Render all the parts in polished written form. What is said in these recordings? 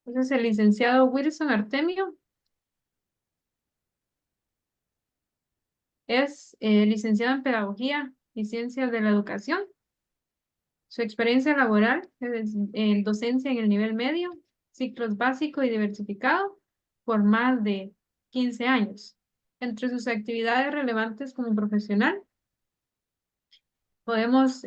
Entonces, el licenciado Wilson Artemio es licenciado en Pedagogía y Ciencias de la Educación. Su experiencia laboral es en docencia en el nivel medio, ciclos básico y diversificado por más de 15 años. Entre sus actividades relevantes como profesional, podemos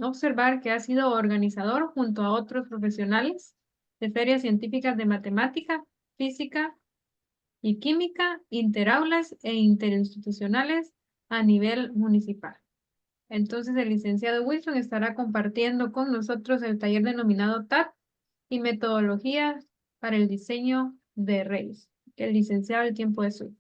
observar que ha sido organizador junto a otros profesionales de ferias científicas de matemática, física y química, interaulas e interinstitucionales a nivel municipal. Entonces, el licenciado Wilson estará compartiendo con nosotros el taller denominado TAT y metodologías para el diseño de redes. El licenciado, el tiempo es suyo.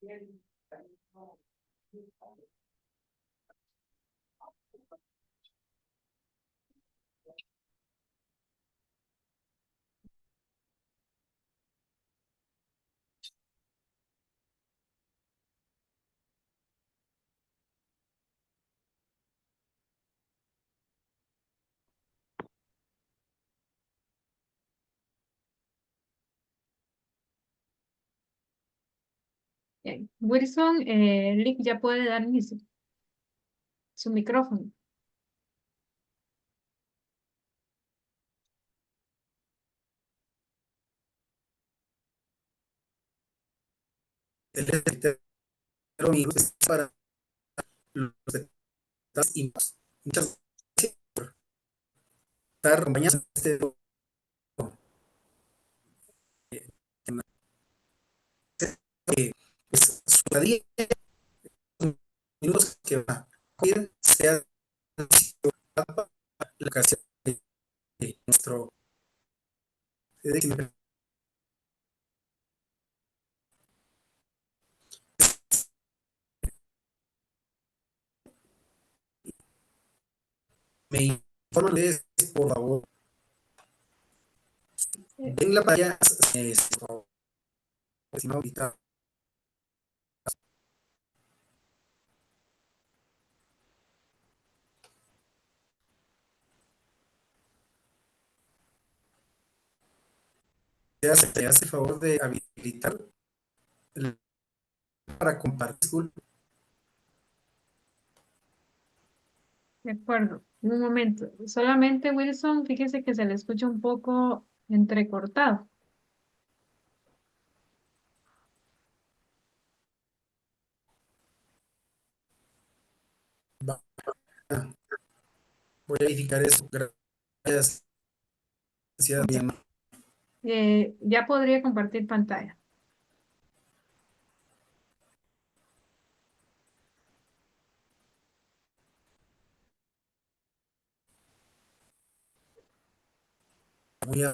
Bien. Wilson, Lick ya puede dar inicio. Su micrófono. El entero para los detalles y más. Muchas gracias por estar acompañados en este tema. Pues, su día, minutos que va a ir, sea la ocasión de nuestro de me informan por favor. Eh, Ven la playa, por favor, si no, ahorita te hace el favor de habilitar para compartir. de acuerdo. Un momento. Solamente Wilson, fíjese que se le escucha un poco entrecortado. Voy a verificar eso. Gracias. Ok. Ya podría compartir pantalla. Muy a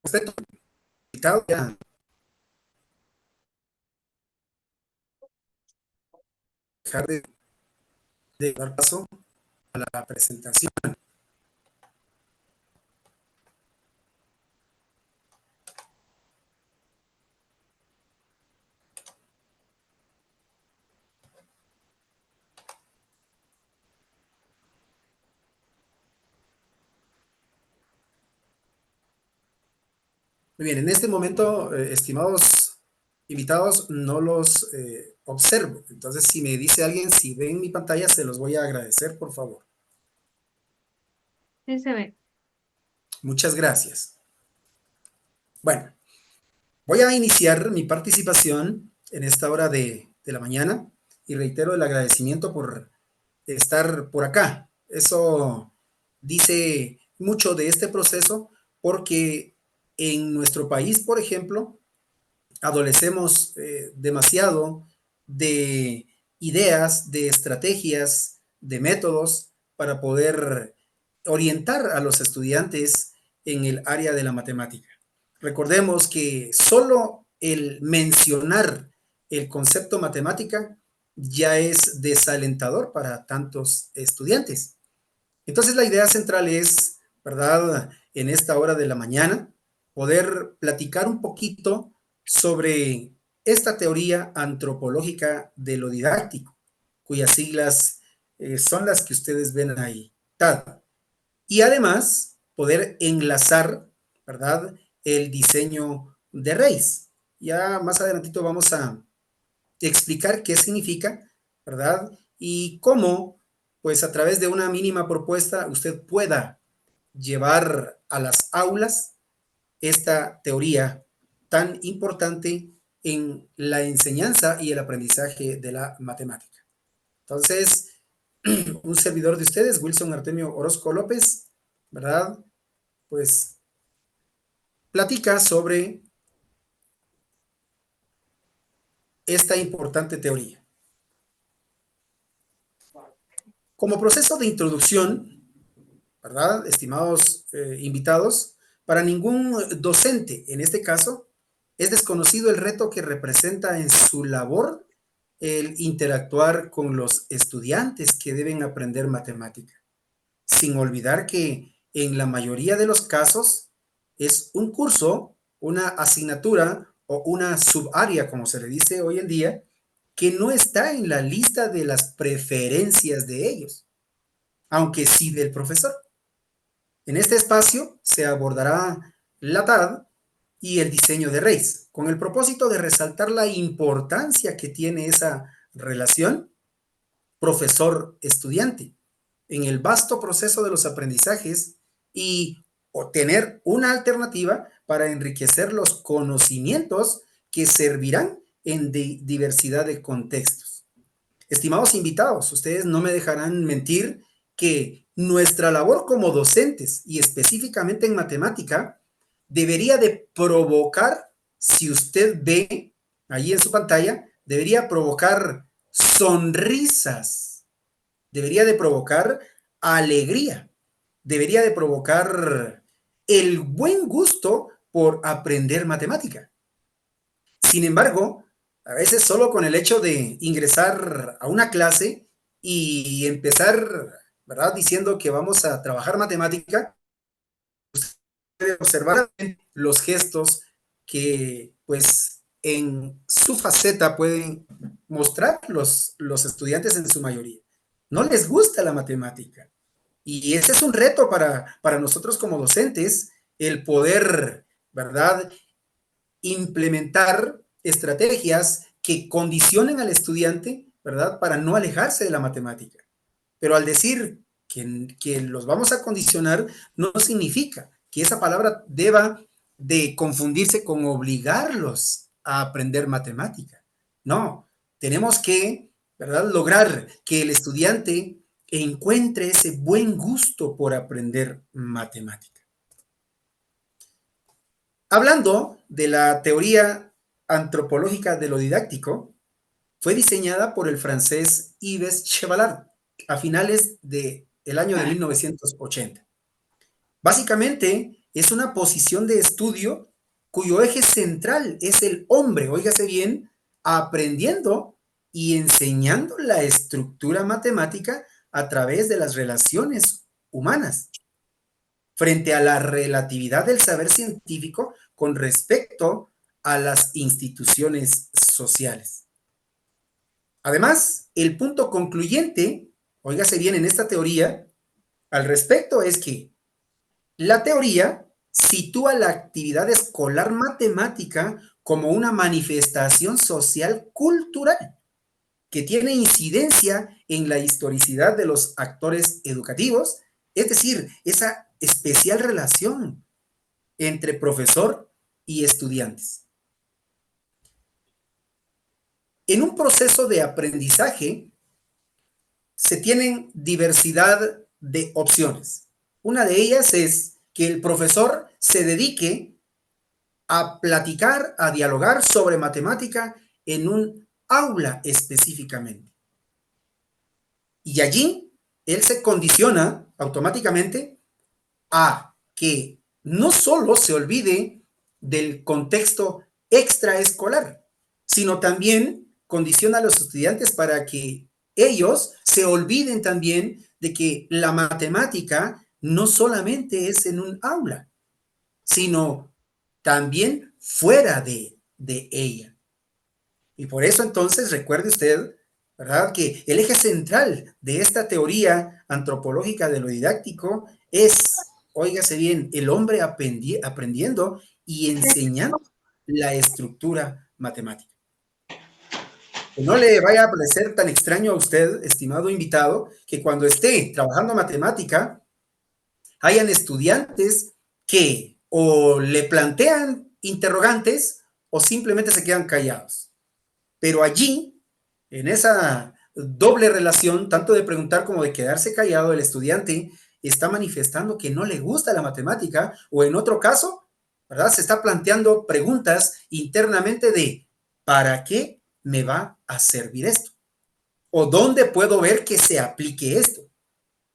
usted ya dejar de dar paso a la presentación. Muy bien, en este momento, estimados invitados, no los observo. Entonces, si me dice alguien, si ven mi pantalla, se los voy a agradecer, por favor. Sí se ve. Muchas gracias. Bueno, voy a iniciar mi participación en esta hora de la mañana y reitero el agradecimiento por estar por acá. Eso dice mucho de este proceso porque en nuestro país, por ejemplo, adolecemos demasiado de ideas, de estrategias, de métodos para poder orientar a los estudiantes en el área de la matemática. Recordemos que solo el mencionar el concepto matemática ya es desalentador para tantos estudiantes. Entonces la idea central es, ¿verdad? En esta hora de la mañana, poder platicar un poquito sobre esta teoría antropológica de lo didáctico, cuyas siglas son las que ustedes ven ahí, TAD. Y además poder enlazar, ¿verdad? El diseño de Reis. Ya más adelantito vamos a explicar qué significa, ¿verdad? Y cómo, pues a través de una mínima propuesta, usted pueda llevar a las aulas esta teoría tan importante en la enseñanza y el aprendizaje de la matemática. Entonces, un servidor de ustedes, Wilson Artemio Orozco López, ¿verdad? Pues platica sobre esta importante teoría. Como proceso de introducción, ¿verdad? Estimados invitados, para ningún docente, en este caso, es desconocido el reto que representa en su labor el interactuar con los estudiantes que deben aprender matemática, sin olvidar que en la mayoría de los casos es un curso, una asignatura o una subárea, como se le dice hoy en día, que no está en la lista de las preferencias de ellos, aunque sí del profesor. En este espacio se abordará la TAD y el diseño de Reis, con el propósito de resaltar la importancia que tiene esa relación profesor-estudiante en el vasto proceso de los aprendizajes y obtener una alternativa para enriquecer los conocimientos que servirán en diversidad de contextos. Estimados invitados, ustedes no me dejarán mentir que nuestra labor como docentes y específicamente en matemática debería de provocar, si usted ve allí en su pantalla, debería provocar sonrisas, debería de provocar alegría, debería de provocar el buen gusto por aprender matemática. Sin embargo, a veces solo con el hecho de ingresar a una clase y empezar, ¿verdad? Diciendo que vamos a trabajar matemática, usted debe observar los gestos que, pues, en su faceta pueden mostrar los estudiantes en su mayoría. No les gusta la matemática. Y ese es un reto para nosotros como docentes, el poder, ¿verdad? Implementar estrategias que condicionen al estudiante, ¿verdad? Para no alejarse de la matemática. Pero al decir que los vamos a condicionar, no significa que esa palabra deba de confundirse con obligarlos a aprender matemática. No, tenemos que, ¿verdad? Lograr que el estudiante encuentre ese buen gusto por aprender matemática. Hablando de la teoría antropológica de lo didáctico, fue diseñada por el francés Yves Chevalard a finales del año de 1980. Básicamente, es una posición de estudio cuyo eje central es el hombre, óigase bien, aprendiendo y enseñando la estructura matemática a través de las relaciones humanas frente a la relatividad del saber científico con respecto a las instituciones sociales. Además, el punto concluyente, óigase bien en esta teoría, al respecto es que la teoría sitúa la actividad escolar matemática como una manifestación social cultural que tiene incidencia en la historicidad de los actores educativos, es decir, esa especial relación entre profesor y estudiantes. En un proceso de aprendizaje se tienen diversidad de opciones. Una de ellas es que el profesor se dedique a platicar, a dialogar sobre matemática en un aula específicamente. Y allí él se condiciona automáticamente a que no solo se olvide del contexto extraescolar, sino también condiciona a los estudiantes para que ellos se olviden también de que la matemática no solamente es en un aula, sino también fuera de ella. Y por eso entonces recuerde usted, ¿verdad?, que el eje central de esta teoría antropológica de lo didáctico es, óigase bien, el hombre aprendiendo y enseñando la estructura matemática. Que no le vaya a parecer tan extraño a usted, estimado invitado, que cuando esté trabajando matemática, hayan estudiantes que o le plantean interrogantes o simplemente se quedan callados. Pero allí, en esa doble relación, tanto de preguntar como de quedarse callado, el estudiante está manifestando que no le gusta la matemática, o en otro caso, ¿verdad?, se está planteando preguntas internamente de ¿para qué me va a servir esto? ¿O dónde puedo ver que se aplique esto?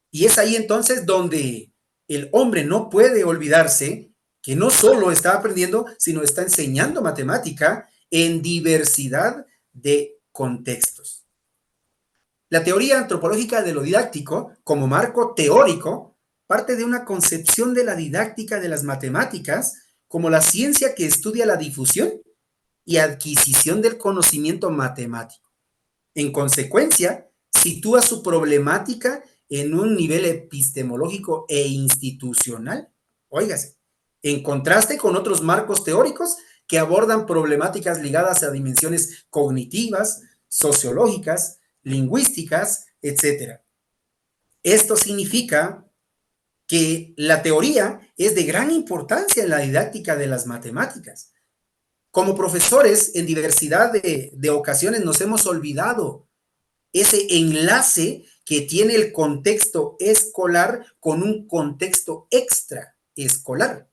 Y es ahí entonces donde el hombre no puede olvidarse que no solo está aprendiendo, sino está enseñando matemática en diversidad de contextos. La teoría antropológica de lo didáctico, como marco teórico, parte de una concepción de la didáctica de las matemáticas como la ciencia que estudia la difusión y adquisición del conocimiento matemático. En consecuencia, sitúa su problemática en un nivel epistemológico e institucional, óigase, en contraste con otros marcos teóricos que abordan problemáticas ligadas a dimensiones cognitivas, sociológicas, lingüísticas, etc. Esto significa que la teoría es de gran importancia en la didáctica de las matemáticas. Como profesores, en diversidad de ocasiones nos hemos olvidado ese enlace que tiene el contexto escolar con un contexto extraescolar.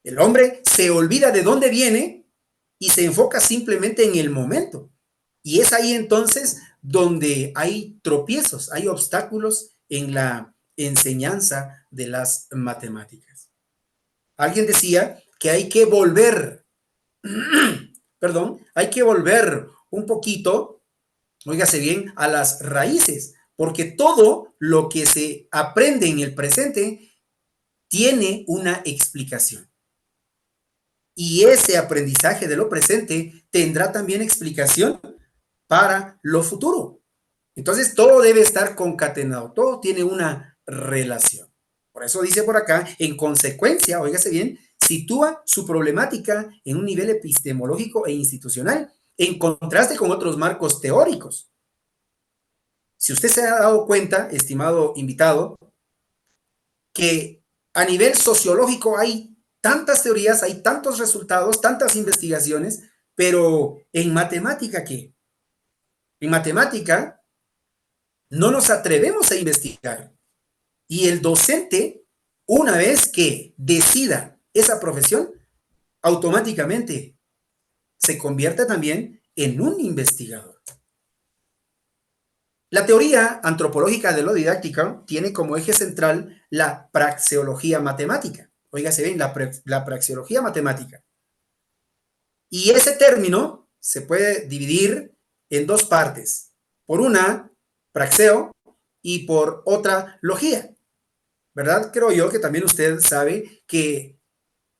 El hombre se olvida de dónde viene y se enfoca simplemente en el momento. Y es ahí entonces donde hay tropiezos, hay obstáculos en la enseñanza de las matemáticas. Alguien decía que hay que volver, hay que volver un poquito, óigase bien, a las raíces, porque todo lo que se aprende en el presente tiene una explicación. Y ese aprendizaje de lo presente tendrá también explicación para lo futuro. Entonces, todo debe estar concatenado, todo tiene una relación. Por eso dice por acá, en consecuencia, óigase bien, sitúa su problemática en un nivel epistemológico e institucional, en contraste con otros marcos teóricos. Si usted se ha dado cuenta, estimado invitado, que a nivel sociológico hay tantas teorías, hay tantos resultados, tantas investigaciones, pero en matemática, ¿qué? En matemática no nos atrevemos a investigar. Y el docente, una vez que decida esa profesión, automáticamente se convierte también en un investigador. La teoría antropológica de lo didáctico tiene como eje central la praxeología matemática. Óigase bien, la praxeología matemática. Y ese término se puede dividir en dos partes. Por una, praxeo, y por otra, logía. ¿Verdad? Creo yo que también usted sabe que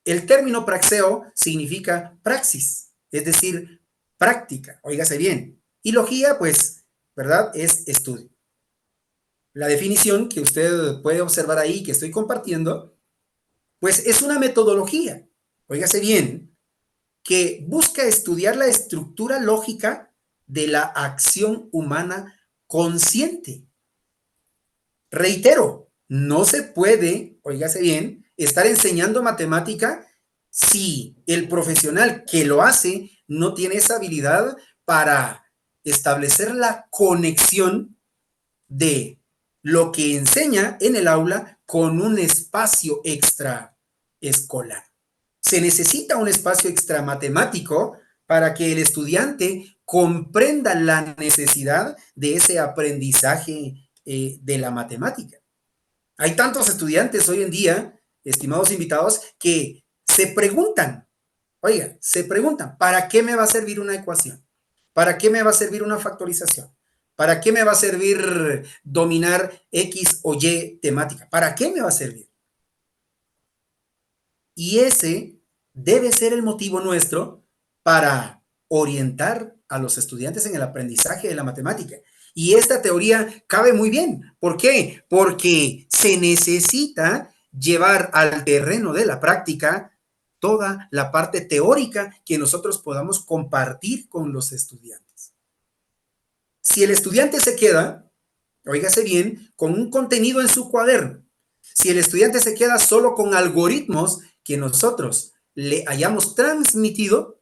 el término praxeo significa praxis, es decir, práctica. Óigase bien. Y logía, pues, ¿verdad?, es estudio. La definición que usted puede observar ahí, que estoy compartiendo, Pues es una metodología, óigase bien, que busca estudiar la estructura lógica de la acción humana consciente. Reitero, no se puede, óigase bien, estar enseñando matemática si el profesional que lo hace no tiene esa habilidad para establecer la conexión de lo que enseña en el aula con un espacio extraescolar. Se necesita un espacio extra matemático para que el estudiante comprenda la necesidad de ese aprendizaje de la matemática. Hay tantos estudiantes hoy en día, estimados invitados, que se preguntan, oiga, se preguntan, ¿para qué me va a servir una ecuación? ¿Para qué me va a servir una factorización? ¿Para qué me va a servir dominar X o Y temática? ¿Para qué me va a servir? Y ese debe ser el motivo nuestro para orientar a los estudiantes en el aprendizaje de la matemática. Y esta teoría cabe muy bien. ¿Por qué? Porque se necesita llevar al terreno de la práctica toda la parte teórica que nosotros podamos compartir con los estudiantes. Si el estudiante se queda, óigase bien, con un contenido en su cuaderno, si el estudiante se queda solo con algoritmos que nosotros le hayamos transmitido,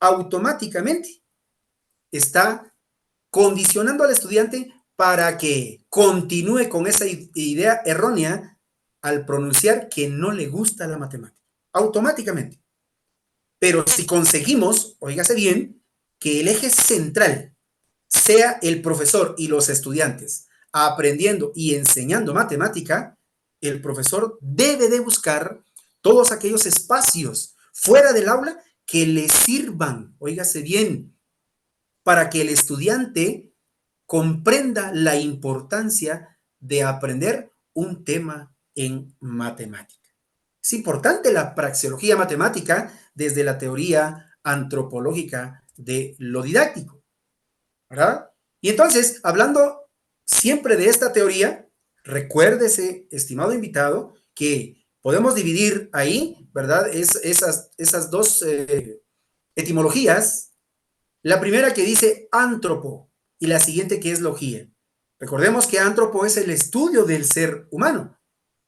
automáticamente está condicionando al estudiante para que continúe con esa idea errónea al pronunciar que no le gusta la matemática. Automáticamente. Pero si conseguimos, óigase bien, que el eje central sea el profesor y los estudiantes aprendiendo y enseñando matemática, el profesor debe de buscar todos aquellos espacios fuera del aula que le sirvan, óigase bien, para que el estudiante comprenda la importancia de aprender un tema en matemática. Es importante la praxeología matemática desde la teoría antropológica de lo didáctico, ¿verdad? Y entonces, hablando siempre de esta teoría, recuérdese, estimado invitado, que podemos dividir ahí, ¿verdad? Esas dos etimologías. La primera que dice antropo y la siguiente que es logía. Recordemos que antropo es el estudio del ser humano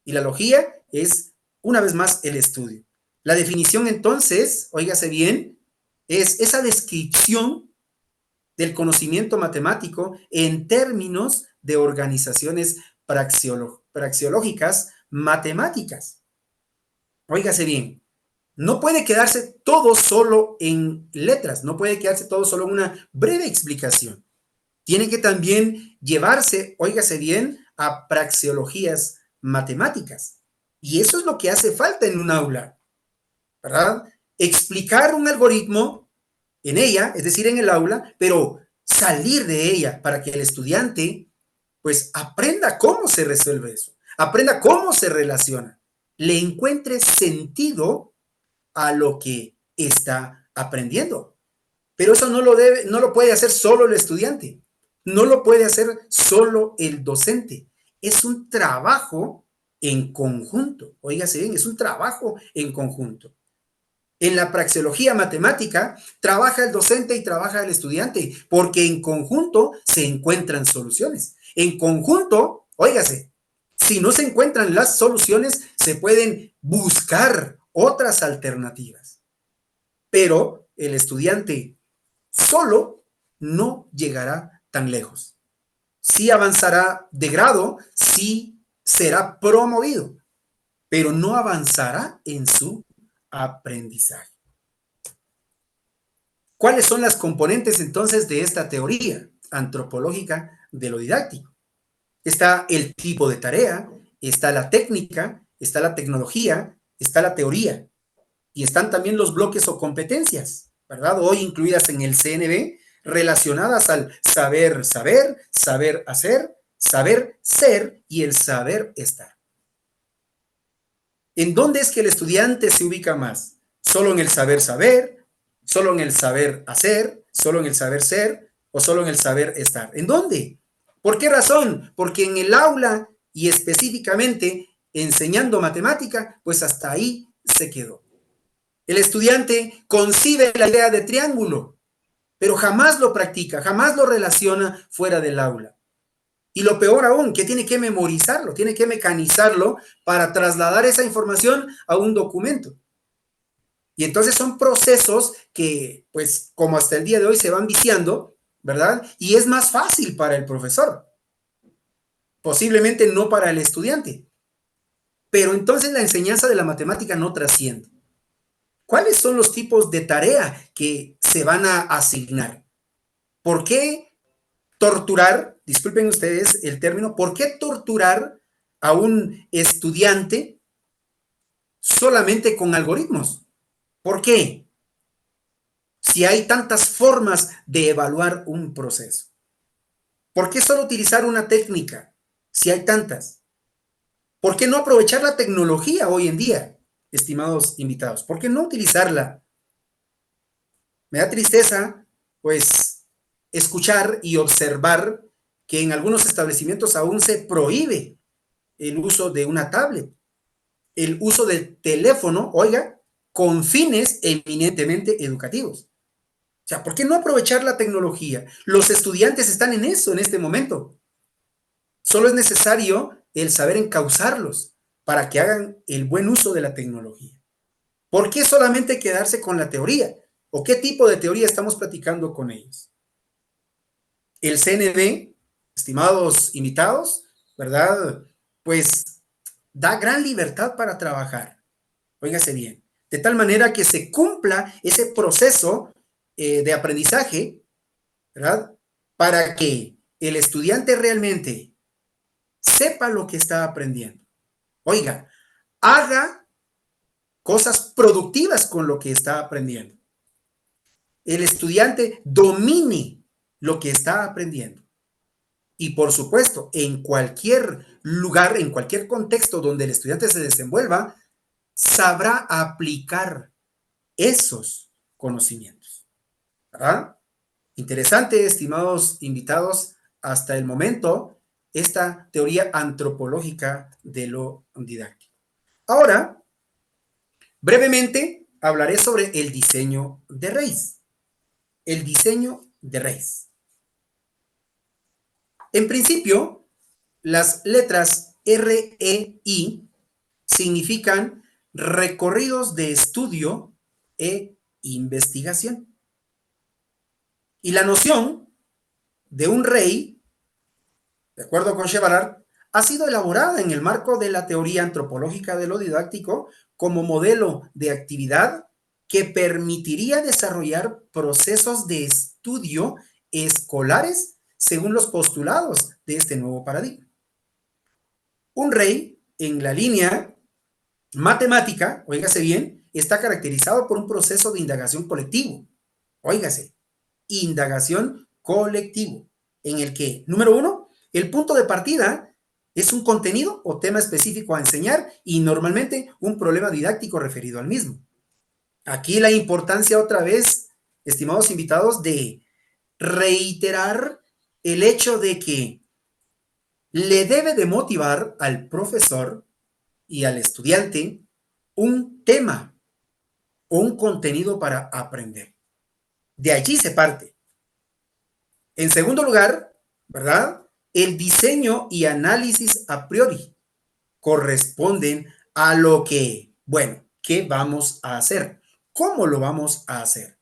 y la logía es, una vez más, el estudio. La definición entonces, óigase bien, es esa descripción del conocimiento matemático en términos de organizaciones praxeológicas matemáticas. Óigase bien, no puede quedarse todo solo en letras, no puede quedarse todo solo en una breve explicación. Tiene que también llevarse, óigase bien, a praxeologías matemáticas. Y eso es lo que hace falta en un aula, ¿verdad? Explicar un algoritmo en ella, es decir, en el aula, pero salir de ella para que el estudiante pues aprenda cómo se resuelve eso, aprenda cómo se relaciona, le encuentre sentido a lo que está aprendiendo. Pero eso no lo puede hacer solo el estudiante, no lo puede hacer solo el docente. Es un trabajo en conjunto. Óigase bien, es un trabajo en conjunto. En la praxeología matemática trabaja el docente y trabaja el estudiante, porque en conjunto se encuentran soluciones. En conjunto, óigase, si no se encuentran las soluciones, se pueden buscar otras alternativas. Pero el estudiante solo no llegará tan lejos. Sí avanzará de grado, sí será promovido, pero no avanzará en su aprendizaje. ¿Cuáles son las componentes entonces de esta teoría antropológica de lo didáctico? Está el tipo de tarea, está la técnica, está la tecnología, está la teoría y están también los bloques o competencias, ¿verdad? Hoy incluidas en el CNB, relacionadas al saber saber, saber hacer, saber ser y el saber estar. ¿En dónde es que el estudiante se ubica más? ¿Solo en el saber saber? ¿Solo en el saber hacer? ¿Solo en el saber ser? ¿O solo en el saber estar? ¿En dónde? ¿Por qué razón? Porque en el aula y específicamente enseñando matemática, pues hasta ahí se quedó. El estudiante concibe la idea de triángulo, pero jamás lo practica, jamás lo relaciona fuera del aula. Y lo peor aún, que tiene que memorizarlo, tiene que mecanizarlo para trasladar esa información a un documento. Y entonces son procesos que, pues, como hasta el día de hoy se van viciando, ¿verdad? Y es más fácil para el profesor, posiblemente no para el estudiante. Pero entonces la enseñanza de la matemática no trasciende. ¿Cuáles son los tipos de tarea que se van a asignar? ¿Por qué torturar, disculpen ustedes el término, por qué torturar a un estudiante solamente con algoritmos? ¿Por qué? Si hay tantas formas de evaluar un proceso. ¿Por qué solo utilizar una técnica si hay tantas? ¿Por qué no aprovechar la tecnología hoy en día, estimados invitados? ¿Por qué no utilizarla? Me da tristeza, pues, escuchar y observar que en algunos establecimientos aún se prohíbe el uso de una tablet, el uso del teléfono, oiga, con fines eminentemente educativos. O sea, ¿por qué no aprovechar la tecnología? Los estudiantes están en eso en este momento. Solo es necesario el saber encauzarlos para que hagan el buen uso de la tecnología. ¿Por qué solamente quedarse con la teoría? ¿O qué tipo de teoría estamos platicando con ellos? El CNB, estimados invitados, ¿verdad? Pues da gran libertad para trabajar. Óigase bien. De tal manera que se cumpla ese proceso de aprendizaje, ¿verdad? Para que el estudiante realmente sepa lo que está aprendiendo. Oiga, haga cosas productivas con lo que está aprendiendo. El estudiante domine lo que está aprendiendo. Y por supuesto, en cualquier lugar, en cualquier contexto donde el estudiante se desenvuelva, sabrá aplicar esos conocimientos. ¿Verdad? Interesante, estimados invitados, hasta el momento, esta teoría antropológica de lo didáctico. Ahora, brevemente, hablaré sobre el diseño de raíz. El diseño de raíz. En principio, las letras R, E, I significan recorridos de estudio e investigación. Y la noción de un rey, de acuerdo con Chevallard, ha sido elaborada en el marco de la teoría antropológica de lo didáctico como modelo de actividad que permitiría desarrollar procesos de estudio escolares según los postulados de este nuevo paradigma. Un rey, en la línea matemática, óigase bien, está caracterizado por un proceso de indagación colectivo. Óigase, indagación colectivo, en el que, número uno, el punto de partida es un contenido o tema específico a enseñar y normalmente un problema didáctico referido al mismo. Aquí la importancia otra vez, estimados invitados, de reiterar el hecho de que le debe de motivar al profesor y al estudiante un tema o un contenido para aprender. De allí se parte. En segundo lugar, ¿verdad? El diseño y análisis a priori corresponden a lo que, bueno, ¿qué vamos a hacer? ¿Cómo lo vamos a hacer?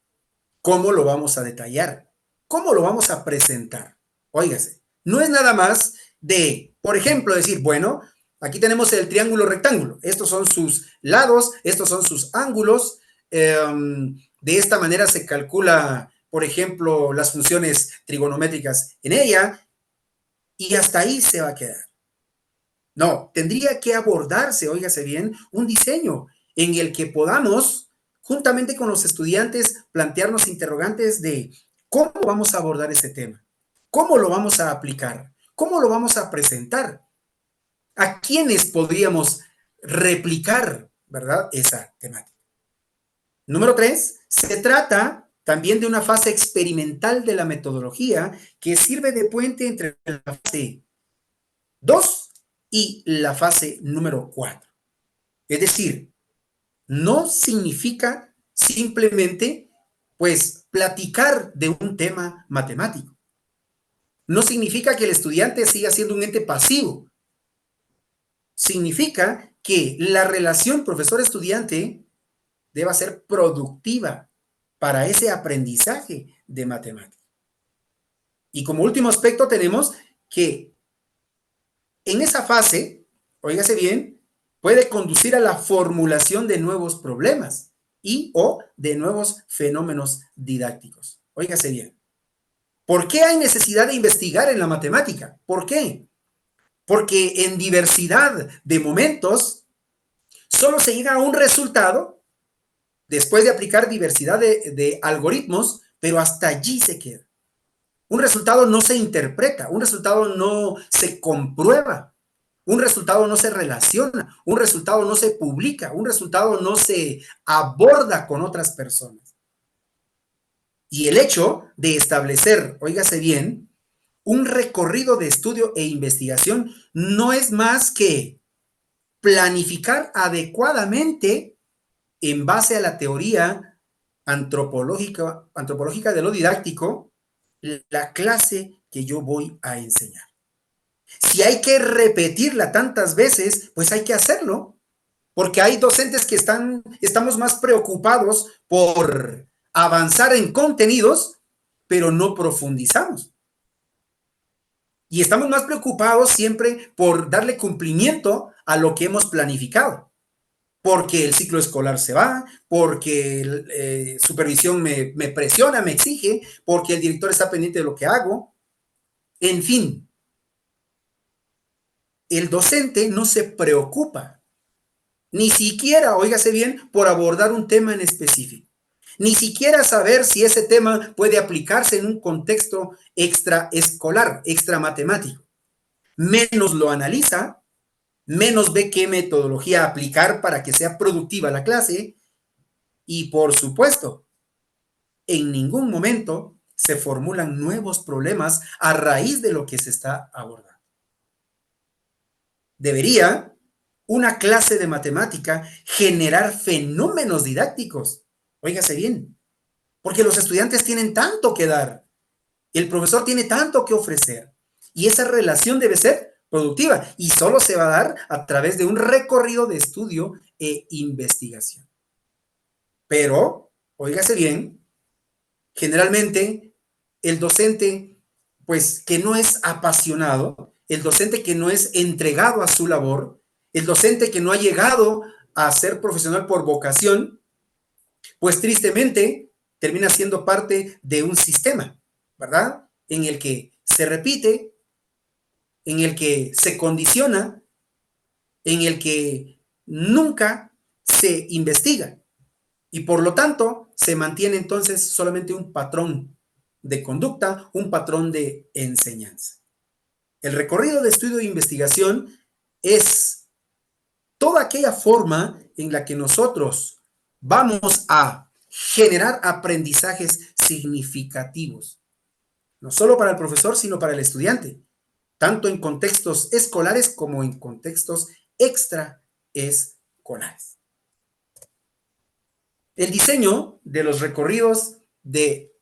¿Cómo lo vamos a detallar? ¿Cómo lo vamos a presentar? Óigase, no es nada más de, por ejemplo, decir, bueno, aquí tenemos el triángulo rectángulo, estos son sus lados, estos son sus ángulos, de esta manera se calcula, por ejemplo, las funciones trigonométricas en ella, y hasta ahí se va a quedar. No, tendría que abordarse, óigase bien, un diseño en el que podamos, juntamente con los estudiantes, plantearnos interrogantes de cómo vamos a abordar ese tema, cómo lo vamos a aplicar, cómo lo vamos a presentar, a quiénes podríamos replicar, ¿verdad? Esa temática. Número 3, se trata también de una fase experimental de la metodología que sirve de puente entre la fase 2 y la fase número 4. Es decir, no significa simplemente, pues, platicar de un tema matemático. No significa que el estudiante siga siendo un ente pasivo. Significa que la relación profesor-estudiante deba ser productiva para ese aprendizaje de matemáticas. Y como último aspecto tenemos que en esa fase, óigase bien, puede conducir a la formulación de nuevos problemas y o de nuevos fenómenos didácticos. Óigase bien. ¿Por qué hay necesidad de investigar en la matemática? ¿Por qué? Porque en diversidad de momentos solo se llega a un resultado después de aplicar diversidad de algoritmos, pero hasta allí se queda. Un resultado no se interpreta, un resultado no se comprueba, un resultado no se relaciona, un resultado no se publica, un resultado no se aborda con otras personas. Y el hecho de establecer, óigase bien, un recorrido de estudio e investigación no es más que planificar adecuadamente en base a la teoría antropológica de lo didáctico, la clase que yo voy a enseñar. Si hay que repetirla tantas veces, pues hay que hacerlo, porque hay docentes que estamos más preocupados por avanzar en contenidos, pero no profundizamos. Y estamos más preocupados siempre por darle cumplimiento a lo que hemos planificado. Porque el ciclo escolar se va, porque supervisión me presiona, me exige, porque el director está pendiente de lo que hago. En fin, el docente no se preocupa, ni siquiera, óigase bien, por abordar un tema en específico. Ni siquiera saber si ese tema puede aplicarse en un contexto extraescolar, extramatemático. Menos lo analiza, menos ve qué metodología aplicar para que sea productiva la clase y, por supuesto, en ningún momento se formulan nuevos problemas a raíz de lo que se está abordando. Debería una clase de matemática generar fenómenos didácticos. Óigase bien, porque los estudiantes tienen tanto que dar, el profesor tiene tanto que ofrecer, y esa relación debe ser productiva y solo se va a dar a través de un recorrido de estudio e investigación. Pero, óigase bien, generalmente el docente, pues que no es apasionado, el docente que no es entregado a su labor, el docente que no ha llegado a ser profesional por vocación, pues tristemente termina siendo parte de un sistema, ¿verdad? En el que se repite, en el que se condiciona, en el que nunca se investiga. Y por lo tanto, se mantiene entonces solamente un patrón de conducta, un patrón de enseñanza. El recorrido de estudio e investigación es toda aquella forma en la que nosotros vamos a generar aprendizajes significativos, no solo para el profesor, sino para el estudiante, tanto en contextos escolares como en contextos extraescolares. El diseño de los recorridos de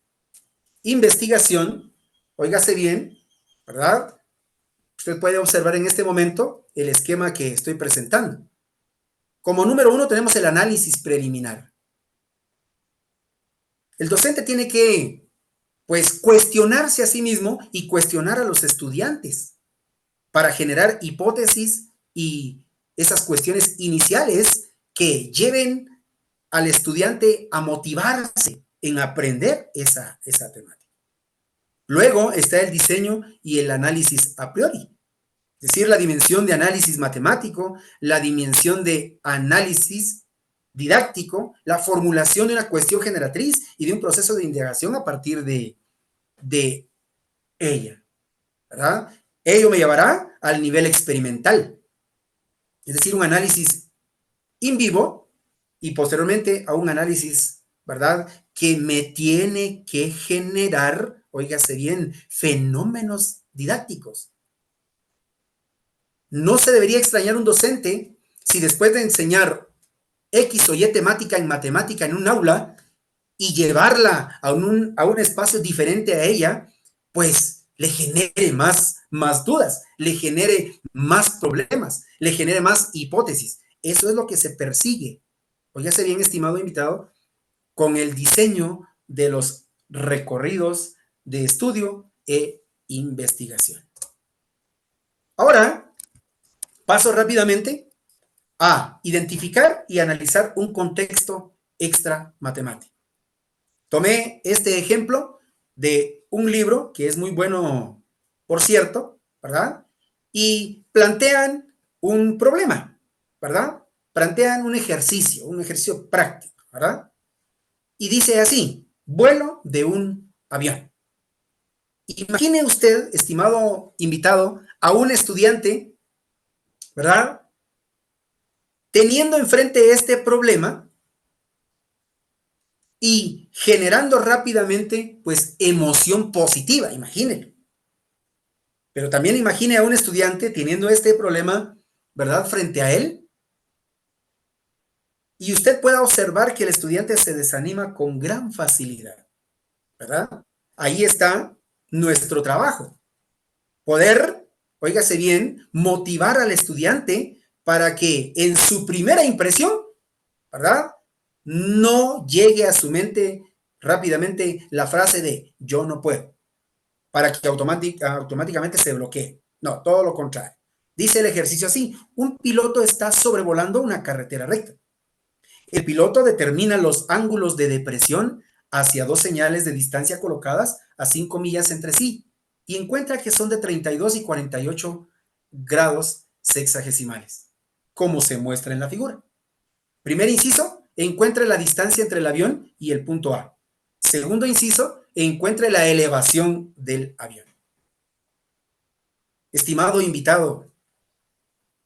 investigación, óigase bien, ¿verdad? Usted puede observar en este momento el esquema que estoy presentando. Como número 1 tenemos el análisis preliminar. El docente tiene que, pues, cuestionarse a sí mismo y cuestionar a los estudiantes para generar hipótesis y esas cuestiones iniciales que lleven al estudiante a motivarse en aprender esa temática. Luego está el diseño y el análisis a priori, es decir, la dimensión de análisis matemático, la dimensión de análisis didáctico, la formulación de una cuestión generatriz y de un proceso de indagación a partir de ella, ¿verdad? Ello me llevará al nivel experimental, es decir, un análisis in vivo y posteriormente a un análisis, ¿verdad? Que me tiene que generar, óigase bien, fenómenos didácticos. No se debería extrañar un docente si después de enseñar X o Y temática en un aula y llevarla a un espacio diferente a ella, pues le genere más dudas, le genere más problemas, le genere más hipótesis. Eso es lo que se persigue. Óigase bien, estimado invitado, con el diseño de los recorridos de estudio e investigación. Ahora, paso rápidamente a identificar y analizar un contexto extra matemático. Tomé este ejemplo de un libro que es muy bueno, por cierto, ¿verdad? Y plantean un problema, ¿verdad? Plantean un ejercicio práctico, ¿verdad? Y dice así, vuelo de un avión. Imagine usted, estimado invitado, a un estudiante, ¿verdad? Teniendo enfrente este problema y generando rápidamente, pues, emoción positiva, imagínenlo. Pero también imagine a un estudiante teniendo este problema, ¿verdad?, frente a él, y usted pueda observar que el estudiante se desanima con gran facilidad, ¿verdad? Ahí está nuestro trabajo. Poder, óigase bien, motivar al estudiante para que en su primera impresión, ¿verdad?, no llegue a su mente rápidamente la frase de yo no puedo, para que automáticamente se bloquee. No, todo lo contrario. Dice el ejercicio así, un piloto está sobrevolando una carretera recta. El piloto determina los ángulos de depresión hacia dos señales de distancia colocadas a 5 millas entre sí y encuentra que son de 32 y 48 grados sexagesimales, como se muestra en la figura. Primer inciso, encuentre la distancia entre el avión y el punto A. Segundo inciso, encuentre la elevación del avión. Estimado invitado,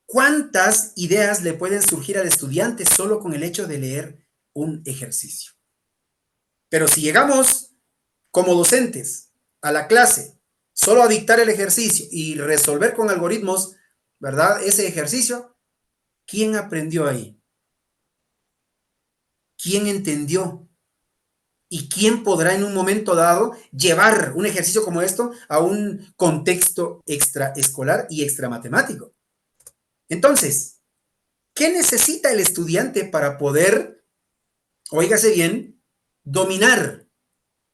¿cuántas ideas le pueden surgir al estudiante solo con el hecho de leer un ejercicio? Pero si llegamos como docentes a la clase solo a dictar el ejercicio y resolver con algoritmos, ¿verdad?, ese ejercicio, ¿quién aprendió ahí? ¿Quién entendió? ¿Y quién podrá en un momento dado llevar un ejercicio como esto a un contexto extraescolar y extramatemático? Entonces, ¿qué necesita el estudiante para poder, óigase bien, dominar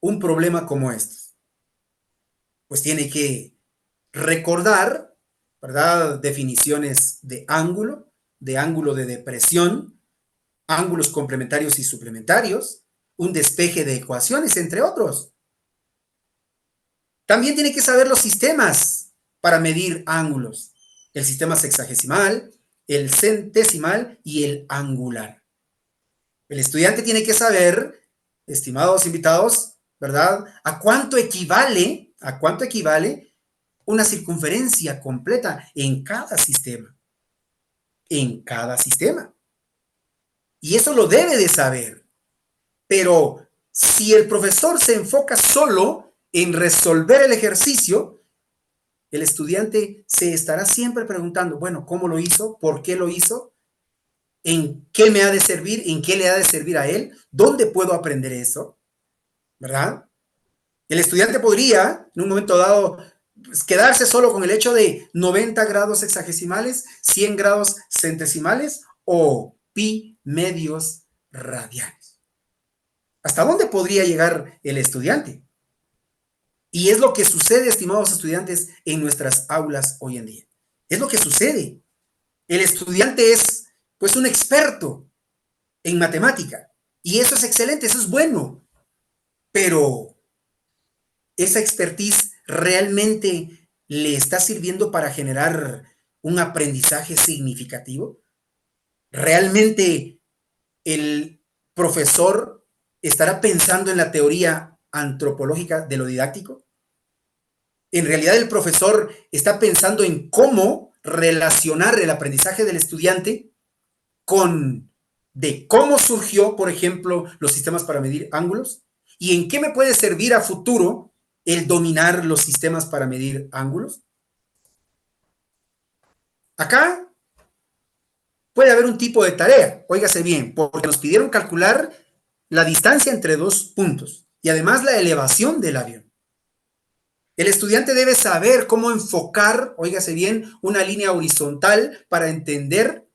un problema como este? Pues tiene que recordar, ¿verdad?, definiciones de ángulo de depresión, ángulos complementarios y suplementarios, un despeje de ecuaciones, entre otros. También tiene que saber los sistemas para medir ángulos, el sistema sexagesimal, el centesimal y el angular. El estudiante tiene que saber, estimados invitados, ¿verdad?, a cuánto equivale una circunferencia completa en cada sistema. En cada sistema. Y eso lo debe de saber. Pero si el profesor se enfoca solo en resolver el ejercicio, el estudiante se estará siempre preguntando, bueno, ¿cómo lo hizo? ¿Por qué lo hizo? ¿En qué me ha de servir? ¿En qué le ha de servir a él? ¿Dónde puedo aprender eso? ¿Verdad? El estudiante podría, en un momento dado, pues, quedarse solo con el hecho de 90 grados sexagesimales, 100 grados centesimales o pi medios radianes. ¿Hasta dónde podría llegar el estudiante? Y es lo que sucede, estimados estudiantes, en nuestras aulas hoy en día. Es lo que sucede. El estudiante es, pues, un experto en matemática. Y eso es excelente, eso es bueno. Pero esa expertise realmente le está sirviendo para generar un aprendizaje significativo. ¿Realmente el profesor estará pensando en la teoría antropológica de lo didáctico? En realidad el profesor está pensando en cómo relacionar el aprendizaje del estudiante con de cómo surgió, por ejemplo, los sistemas para medir ángulos y en qué me puede servir a futuro el dominar los sistemas para medir ángulos. Acá puede haber un tipo de tarea, óigase bien, porque nos pidieron calcular la distancia entre dos puntos y además la elevación del avión. El estudiante debe saber cómo enfocar, óigase bien, una línea horizontal para entender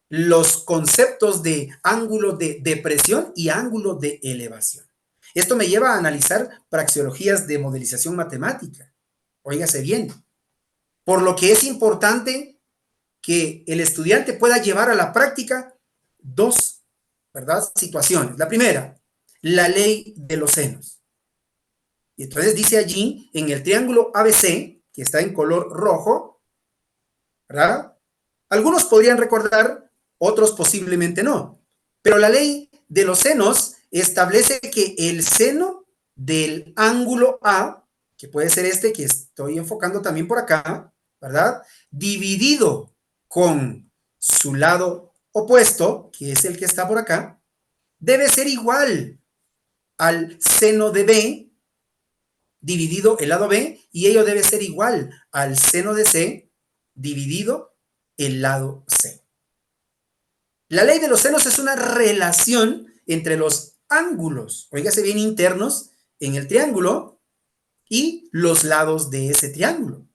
los conceptos de ángulo de depresión y ángulo de elevación. Esto me lleva a analizar praxeologías de modelización matemática. Óigase bien. Por lo que es importante que el estudiante pueda llevar a la práctica dos, ¿verdad?, situaciones. La primera, la ley de los senos. Y entonces dice allí, en el triángulo ABC, que está en color rojo, ¿verdad? Algunos podrían recordar, otros posiblemente no. Pero la ley de los senos establece que el seno del ángulo A, que puede ser este que estoy enfocando también por acá, ¿verdad?, dividido con su lado opuesto, que es el que está por acá, debe ser igual al seno de B, dividido el lado B, y ello debe ser igual al seno de C, dividido el lado C. La ley de los senos es una relación entre los ángulos, oígase bien, internos en el triángulo y los lados de ese triángulo.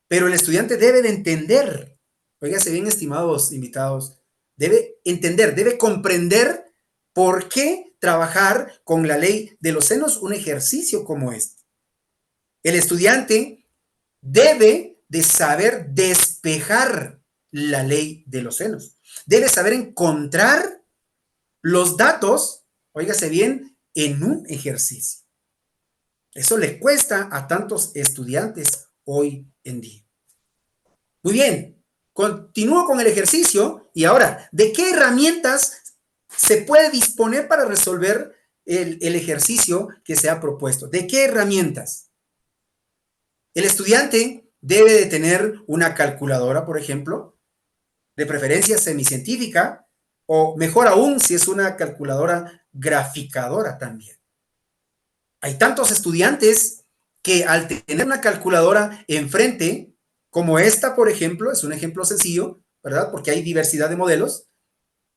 Pero el estudiante debe de entender, oígase bien, estimados invitados, debe entender, debe comprender por qué trabajar con la ley de los senos un ejercicio como este. El estudiante debe de saber despejar la ley de los senos. Debe saber encontrar los datos, óigase bien, en un ejercicio. Eso le cuesta a tantos estudiantes hoy en día. Muy bien, continúo con el ejercicio y ahora, ¿de qué herramientas se puede disponer para resolver el ejercicio que se ha propuesto? ¿De qué herramientas? El estudiante debe de tener una calculadora, por ejemplo, de preferencia semicientífica, o mejor aún, si es una calculadora graficadora también. Hay tantos estudiantes que al tener una calculadora enfrente, como esta, por ejemplo, es un ejemplo sencillo, ¿verdad? Porque hay diversidad de modelos,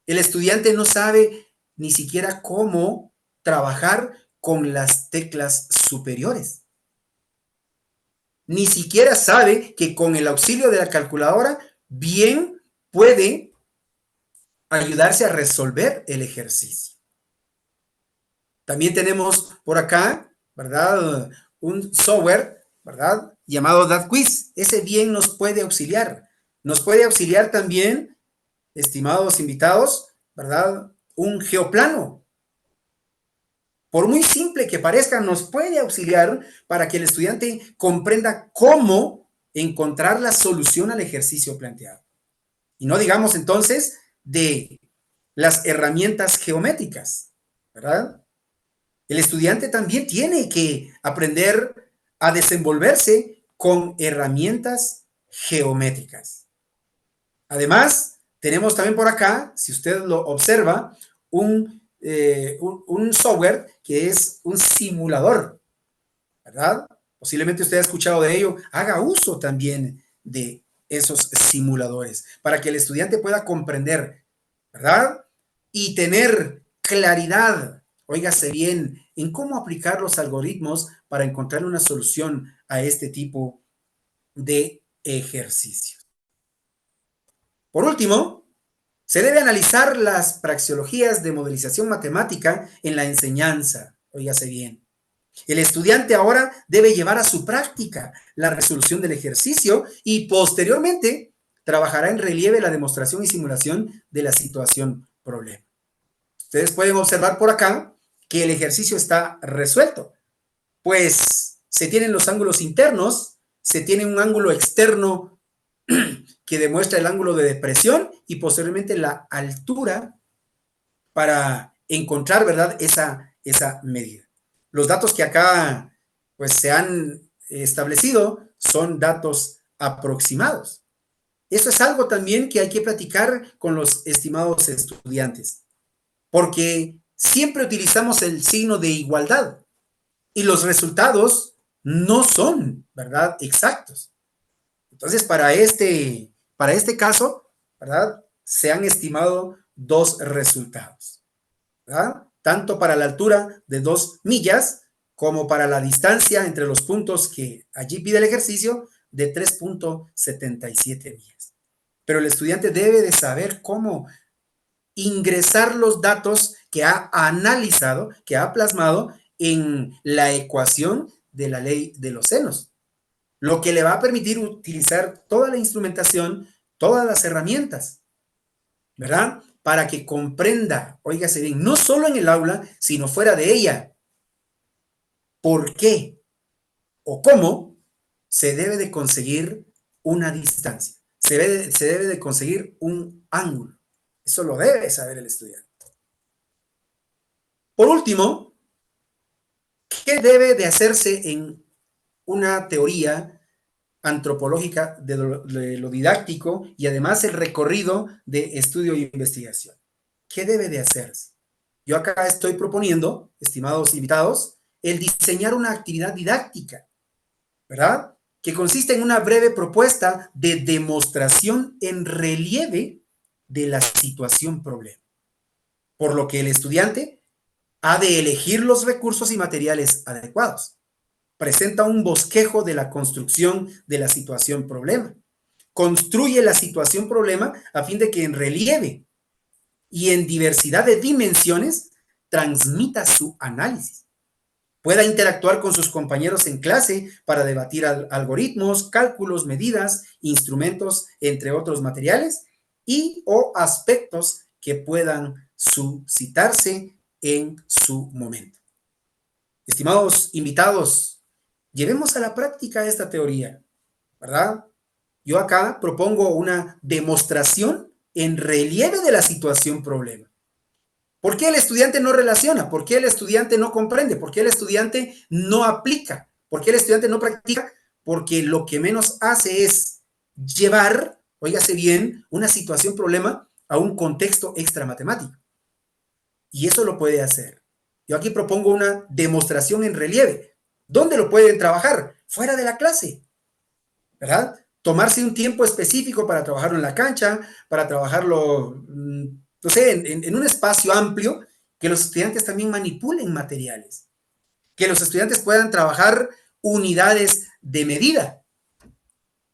el estudiante no sabe ni siquiera cómo trabajar con las teclas superiores. Ni siquiera sabe que con el auxilio de la calculadora bien puede ayudarse a resolver el ejercicio. También tenemos por acá, ¿verdad?, un software, ¿verdad?, llamado DatQuiz. Ese bien nos puede auxiliar. Nos puede auxiliar también, estimados invitados, ¿verdad?, un geoplano. Por muy simple que parezca, nos puede auxiliar para que el estudiante comprenda cómo encontrar la solución al ejercicio planteado. Y no digamos entonces de las herramientas geométricas, ¿verdad? El estudiante también tiene que aprender a desenvolverse con herramientas geométricas. Además, tenemos también por acá, si usted lo observa, un software que es un simulador, ¿verdad? Posiblemente usted ha escuchado de ello. Haga uso también de esos simuladores para que el estudiante pueda comprender, ¿verdad?, y tener claridad, óigase bien, en cómo aplicar los algoritmos para encontrar una solución a este tipo de ejercicios. Por último, se debe analizar las praxeologías de modelización matemática en la enseñanza, óigase bien. El estudiante ahora debe llevar a su práctica la resolución del ejercicio y posteriormente trabajará en relieve la demostración y simulación de la situación problema. Ustedes pueden observar por acá que el ejercicio está resuelto, pues se tienen los ángulos internos, se tiene un ángulo externo que demuestra el ángulo de depresión y posteriormente la altura para encontrar, ¿verdad?, esa medida. Los datos que acá pues se han establecido son datos aproximados. Eso es algo también que hay que platicar con los estimados estudiantes, porque siempre utilizamos el signo de igualdad y los resultados no son, ¿verdad?, exactos. Entonces, para este caso, ¿verdad? Se han estimado dos resultados, ¿verdad? Tanto para la altura de 2 millas como para la distancia entre los puntos que allí pide el ejercicio de 3,77 millas. Pero el estudiante debe de saber cómo ingresar los datos que ha analizado, que ha plasmado en la ecuación de la ley de los senos, lo que le va a permitir utilizar toda la instrumentación, todas las herramientas, ¿verdad? Para que comprenda, óigase bien, no solo en el aula, sino fuera de ella, por qué o cómo se debe de conseguir una distancia, se debe de conseguir un ángulo. Eso lo debe saber el estudiante. Por último, ¿qué debe de hacerse en una teoría antropológica de lo didáctico y además el recorrido de estudio e investigación? ¿Qué debe de hacerse? Yo acá estoy proponiendo, estimados invitados, el diseñar una actividad didáctica, ¿verdad? Que consiste en una breve propuesta de demostración en relieve de la situación problema, por lo que el estudiante ha de elegir los recursos y materiales adecuados. Presenta un bosquejo de la construcción de la situación problema. Construye la situación problema a fin de que en relieve y en diversidad de dimensiones transmita su análisis. Pueda interactuar con sus compañeros en clase para debatir algoritmos, cálculos, medidas, instrumentos, entre otros materiales y o aspectos que puedan suscitarse en su momento. Estimados invitados, llevemos a la práctica esta teoría, ¿verdad? Yo acá propongo una demostración en relieve de la situación problema. ¿Por qué el estudiante no relaciona? ¿Por qué el estudiante no comprende? ¿Por qué el estudiante no aplica? ¿Por qué el estudiante no practica? Porque lo que menos hace es llevar, óigase bien, una situación problema a un contexto extra matemático. Y eso lo puede hacer. Yo aquí propongo una demostración en relieve. ¿Dónde lo pueden trabajar? Fuera de la clase, ¿verdad? Tomarse un tiempo específico para trabajarlo en la cancha, para trabajarlo, no sé, en un espacio amplio, que los estudiantes también manipulen materiales, que los estudiantes puedan trabajar unidades de medida,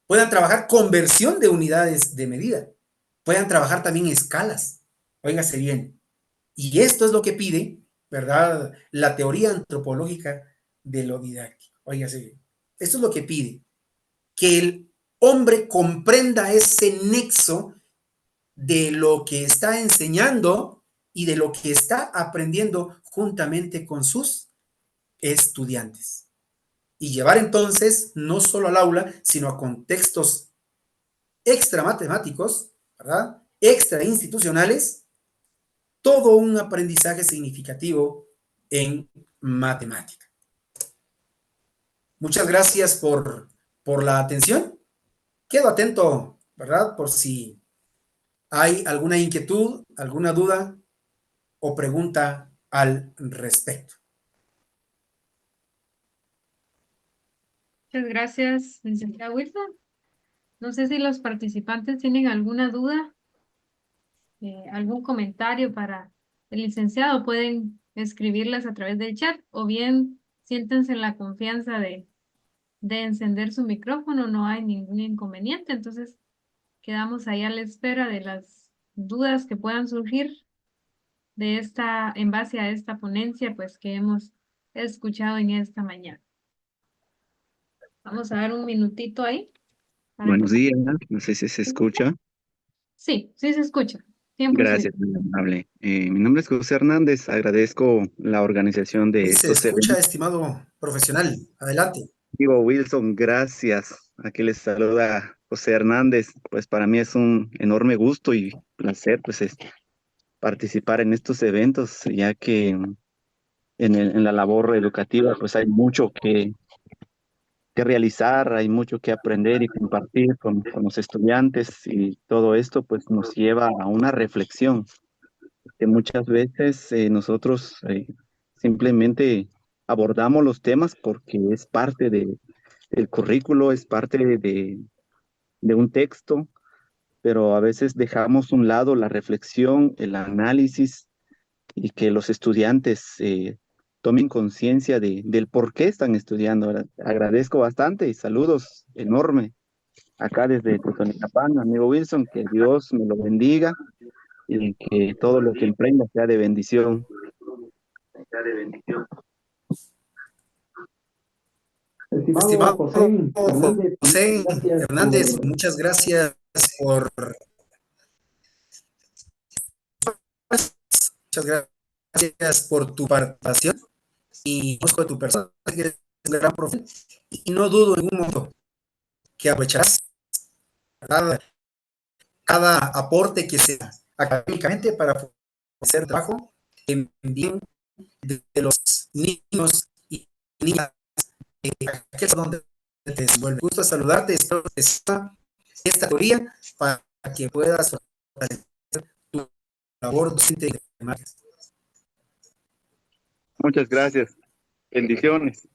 puedan trabajar conversión de unidades de medida, puedan trabajar también escalas. Óigase bien. Y esto es lo que pide, ¿verdad? La teoría antropológica de lo didáctico. Óigase bien. Esto es lo que pide, que el hombre comprenda ese nexo de lo que está enseñando y de lo que está aprendiendo juntamente con sus estudiantes. Y llevar entonces no solo al aula, sino a contextos extra matemáticos, ¿verdad? Extra institucionales, todo un aprendizaje significativo en matemática. Muchas gracias por la atención. Quedo atento, ¿verdad? Por si hay alguna inquietud, alguna duda o pregunta al respecto. Muchas gracias, licenciada Wilson. No sé si los participantes tienen alguna duda, algún comentario para el licenciado. Pueden escribirlas a través del chat o bien siéntense en la confianza de encender su micrófono. No hay ningún inconveniente. Entonces, quedamos ahí a la espera de las dudas que puedan surgir en base a esta ponencia, pues que hemos escuchado en esta mañana. Vamos a dar un minutito ahí. Buenos días, no sé si se escucha. Sí, sí se escucha. 100%. Gracias, muy amable. Mi nombre es José Hernández, agradezco la organización de Sí, se estos escucha, eventos. estimado profesional. Adelante. Digo, Wilson, gracias. Aquí les saluda José Hernández. Pues para mí es un enorme gusto y placer pues participar en estos eventos, ya que en la labor educativa pues hay mucho que realizar, hay mucho que aprender y compartir con los estudiantes, y todo esto pues nos lleva a una reflexión que muchas veces nosotros simplemente abordamos los temas porque es parte del currículo, es parte de un texto, pero a veces dejamos a un lado la reflexión, el análisis y que los estudiantes tomen conciencia del por qué están estudiando, ¿verdad? Agradezco bastante y saludos enormes acá desde Totonicapán, amigo Wilson, que Dios me lo bendiga y que todo lo que emprenda sea de bendición. Estimado Estimado José Hernández, José gracias Hernández, muchas gracias por, muchas gracias por tu participación y conozco de tu persona, que eres un gran profesional y no dudo en un momento que aprovecharás cada aporte que sea académicamente para hacer trabajo en bien de los niños y niñas que es donde te desenvuelves. Gusto saludarte, espero que sea esta teoría para que puedas hacer tu labor docente de matemáticas. Muchas gracias. Bendiciones.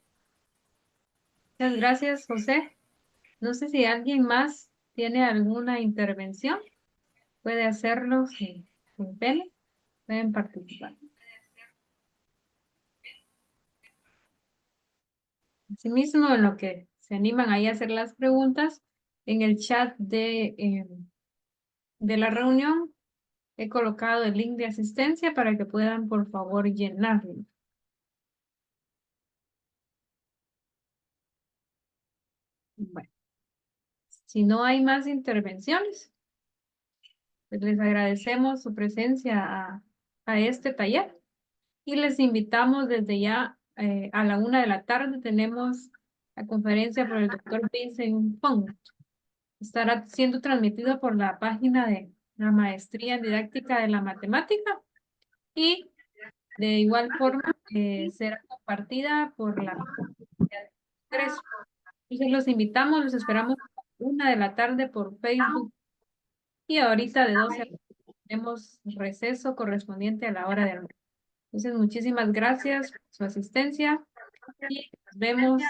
Muchas gracias, José. No sé si alguien más tiene alguna intervención. Puede hacerlo sin pena. Pueden participar. Asimismo, en lo que se animan ahí a hacer las preguntas, en el chat de la reunión he colocado el link de asistencia para que puedan, por favor, llenarlo. Bueno, si no hay más intervenciones, pues les agradecemos su presencia a este taller y les invitamos desde ya a la 1 de la tarde. Tenemos la conferencia por el doctor Vincent Fong. Estará siendo transmitido por la página de la Maestría en Didáctica de la Matemática y de igual forma será compartida por la 3. Entonces los invitamos, los esperamos a la 1 de la tarde por Facebook y ahorita de 12 a 1 tenemos receso correspondiente a la hora de almuerzo. Entonces muchísimas gracias por su asistencia y nos vemos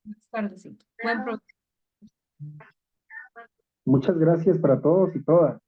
más tardecito. Buen provecho. Muchas gracias para todos y todas.